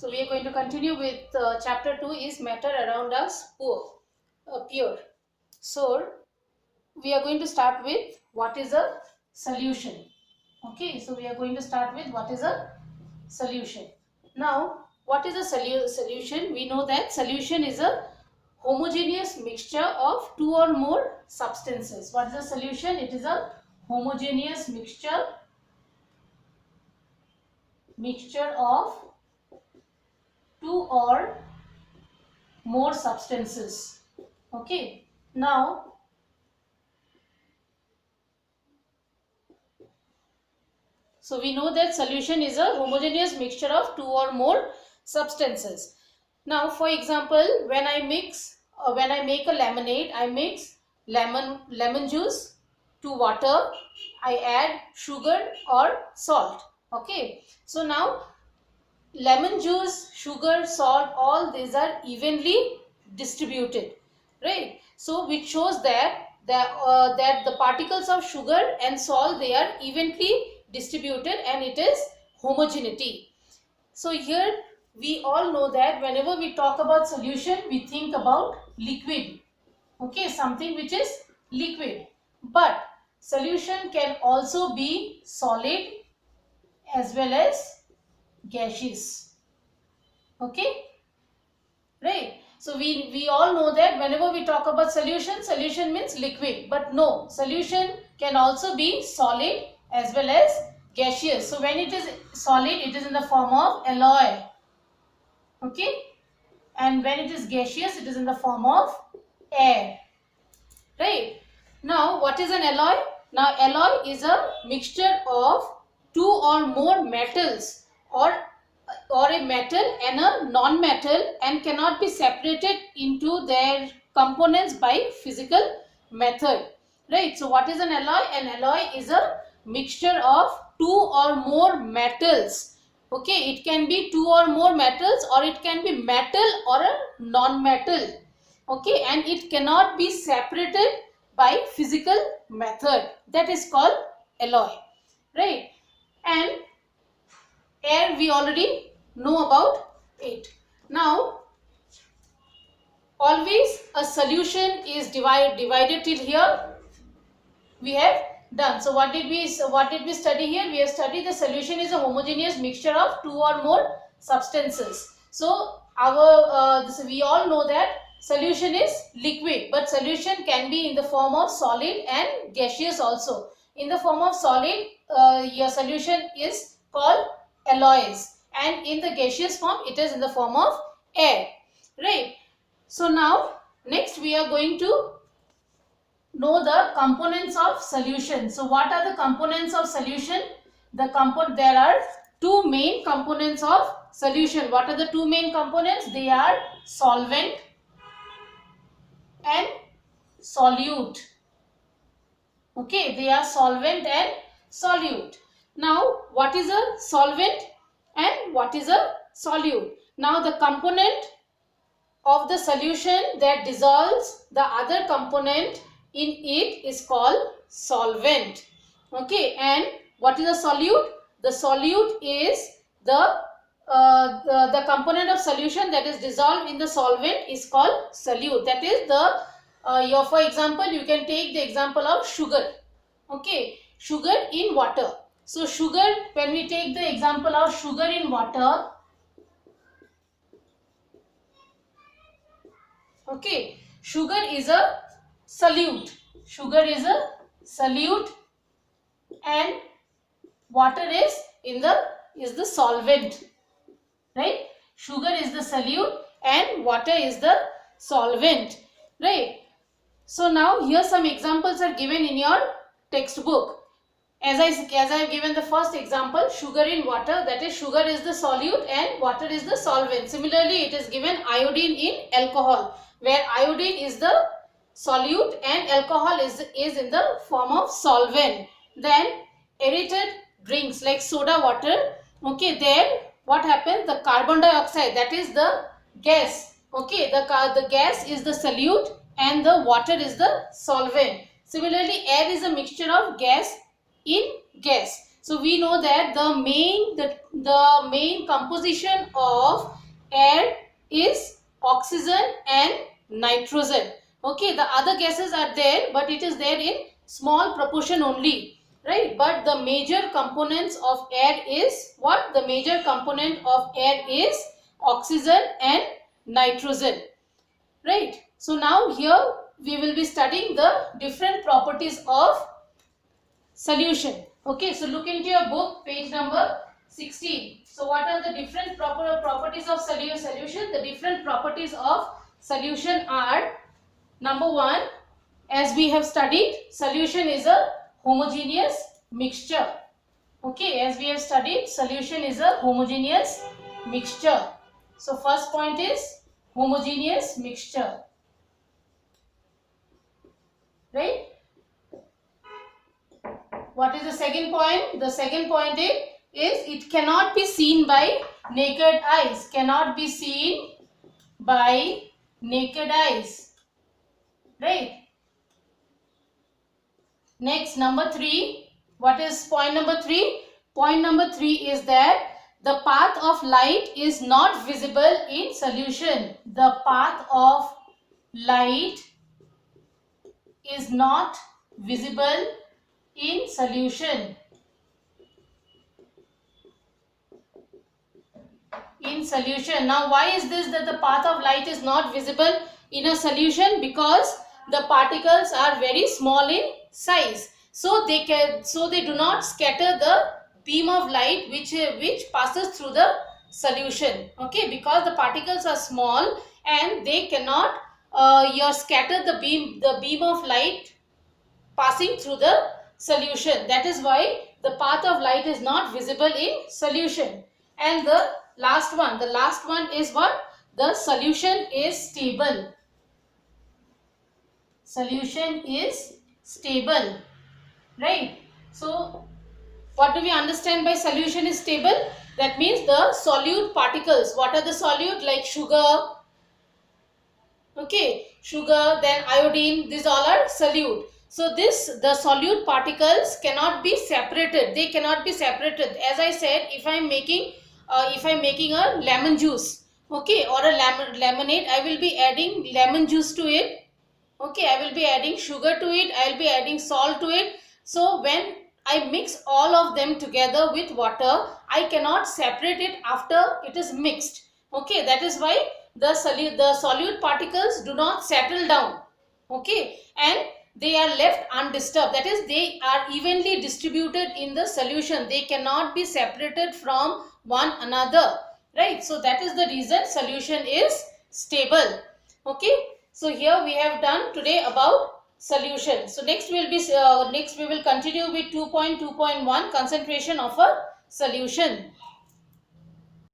So we are going to continue with chapter 2 is matter around us pure. So we are going to start with what is a solution. Okay, so we are going to start with what is a solution. Now, what is a solution? We know that solution is a homogeneous mixture of two or more substances. What is a solution? It is a homogeneous mixture of two or more substances. Okay, now so we know that solution is a homogeneous mixture of two or more substances. Now for example, when I make a lemonade, I mix lemon juice to water, I add sugar or salt. Okay, so now lemon juice, sugar, salt, all these are evenly distributed, right? So which shows that the particles of sugar and salt, they are evenly distributed and it is homogeneity. So here we all know that whenever we talk about solution, we think about liquid. Okay, something which is liquid. But solution can also be solid as well as gaseous. Okay, right? So we all know that whenever we talk about solution means liquid, but no, solution can also be solid as well as gaseous. So when it is solid, it is in the form of alloy. Okay, and when it is gaseous, it is in the form of air. Right? Now what is an alloy? Now alloy is a mixture of two or more metals, or a metal and a non-metal, and cannot be separated into their components by physical method. Right? So what is an alloy? An alloy is a mixture of two or more metals. Okay, it can be two or more metals, or it can be metal or a non-metal. Okay, and it cannot be separated by physical method. That is called alloy. Right? And air, we already know about it. Now always a solution is divided till here we have done. So what did we study here? We have studied the solution is a homogeneous mixture of two or more substances. So we all know that solution is liquid, but solution can be in the form of solid and gaseous also. In the form of solid, your solution is called alloys, and in the gaseous form, it is in the form of air. Right? So now next we are going to know the components of solution. So what are the components of solution? There are two main components of solution. What are the two main components? They are solvent and solute. Okay, they are solvent and solute. Now what is a solvent and what is a solute? Now the component of the solution that dissolves the other component in it is called solvent. Okay, and what is a solute? The solute is the component of solution that is dissolved in the solvent is called solute. That is for example, you can take the example of sugar. Okay, sugar in water. So sugar, when we take the example of sugar in water, okay, sugar is a solute. Sugar is a solute, and water is the solvent. Right? Sugar is the solute and water is the solvent. Right? So now here some examples are given in your textbook. As I have given the first example, sugar in water, that is sugar is the solute and water is the solvent. Similarly, it is given iodine in alcohol, where iodine is the solute and alcohol is in the form of solvent. Then aerated drinks like soda water, okay, there what happens? The carbon dioxide, that is the gas. Okay, the gas is the solute and the water is the solvent. Similarly, air is a mixture of gas in gas. So we know that the main composition of air is oxygen and nitrogen. Okay, the other gases are there, but it is there in small proportion only, right? But the major components of air is what? The major component of air is oxygen and nitrogen, right? So now here we will be studying the different properties of solution. Okay, so look into your book, page number 16. So what are the different properties of solution? The different properties of solution are: number one, as we have studied, solution is a homogeneous mixture. Okay, as we have studied, solution is a homogeneous mixture. So first point is homogeneous mixture, right? What is the second point? The second point is it cannot be seen by naked eyes. Cannot be seen by naked eyes, right? Next, number 3. What is point number 3? Point number 3 is that the path of light is not visible in solution. The path of light is not visible in solution. In solution. Now, why is this that the path of light is not visible in a solution? Because the particles are very small in size, so they do not scatter the beam of light which passes through the solution. Okay, because the particles are small and they cannot scatter the beam of light passing through the solution. That is why the path of light is not visible in solution. And the last one is what? The solution is stable. Solution is stable, right? So what do we understand by solution is stable? That means the solute particles. What are the solute? Like sugar, okay, sugar, then iodine, these all are solute. So the solute particles cannot be separated. They cannot be separated. As I said, if I'm making a lemon juice, okay, or a lemonade, I will be adding lemon juice to it. Okay, I will be adding sugar to it. I will be adding salt to it. So when I mix all of them together with water, I cannot separate it after it is mixed. Okay, that is why the solute particles do not settle down. Okay, and they are left undisturbed. That is, they are evenly distributed in the solution. They cannot be separated from one another, right? So that is the reason solution is stable. Okay, so here we have done today about solution. So next we will continue with 2.2.1, concentration of a solution.